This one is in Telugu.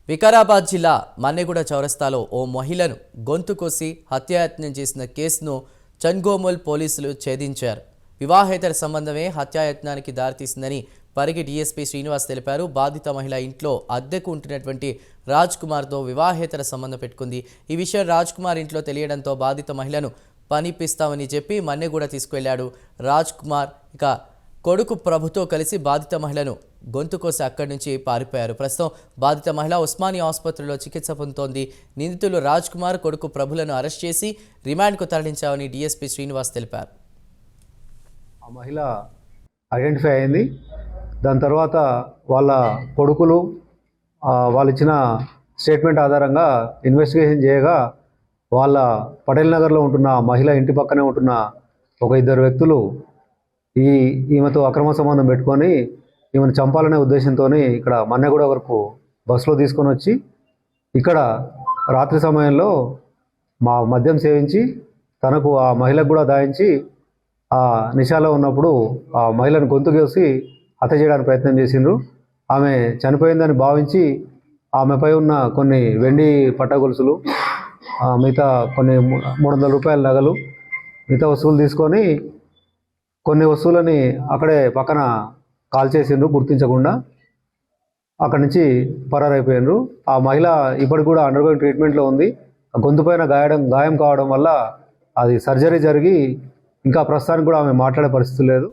వికారాబాద్ జిల్లా మన్నెగూడ చౌరస్తాలో ఓ మహిళను గొంతు కోసి హత్యాయత్నం చేసిన కేసును చన్గోముల్ పోలీసులు ఛేదించారు. వివాహేతర సంబంధమే హత్యాయత్నానికి దారితీసిందని పరిగి డీఎస్పీ శ్రీనివాస్ తెలిపారు. బాధిత మహిళ ఇంట్లో అద్దెకు ఉంటున్నటువంటి రాజ్ కుమార్తో వివాహేతర సంబంధం పెట్టుకుంది. ఈ విషయం రాజ్ కుమార్ ఇంట్లో తెలియడంతో బాధిత మహిళను పనిపిస్తామని చెప్పి మన్నెగూడ తీసుకువెళ్లాడు రాజ్ కుమార్. ఇక కొడుకు ప్రభుతో కలిసి బాధిత మహిళను గొంతు కోసి అక్కడి నుంచి పారిపోయారు. ప్రస్తుతం బాధిత మహిళ ఉస్మానియా ఆసుపత్రిలో చికిత్స పొందుతోంది. నిందితులు రాజ్ కుమార్, కొడుకు ప్రభులను అరెస్ట్ చేసి రిమాండ్కు తరలించామని డీఎస్పీ శ్రీనివాస్ తెలిపారు. ఆ మహిళ ఐడెంటిఫై అయింది. దాని తర్వాత వాళ్ళ కొడుకులు వాళ్ళు ఇచ్చిన స్టేట్మెంట్ ఆధారంగా ఇన్వెస్టిగేషన్ చేయగా వాళ్ళ పటేల్ నగర్లో ఉంటున్న మహిళ ఇంటి పక్కనే ఉంటున్న ఒక ఇద్దరు వ్యక్తులు ఈమెతో అక్రమ సంబంధం పెట్టుకొని ఈమెను చంపాలనే ఉద్దేశంతో ఇక్కడ మన్నెగూడ వరకు బస్సులో తీసుకొని వచ్చి ఇక్కడ రాత్రి సమయంలో మద్యం సేవించి తనకు ఆ మహిళకు కూడా దాయించి ఆ నిశాలో ఉన్నప్పుడు ఆ మహిళను గొంతు కోసి హత్య చేయడానికి ప్రయత్నం చేసిండ్రు. ఆమె చనిపోయిందని భావించి ఆమెపై ఉన్న కొన్ని వెండి పట్టగొలుసులు, మిగతా కొన్ని 300 రూపాయల నగలు, మిగతా వస్తువులు తీసుకొని కొన్ని వస్తువులని అక్కడే పక్కన కాల్ చేసిండ్రు. గుర్తించకుండా అక్కడి నుంచి పరారైపోయినరు. ఆ మహిళ ఇప్పటికి కూడా అండర్గోయింగ్ ట్రీట్మెంట్లో ఉంది. గొంతు పైన గాయం కావడం వల్ల అది సర్జరీ జరిగి ఇంకా ప్రస్తుతానికి కూడా ఆమె మాట్లాడే పరిస్థితి లేదు.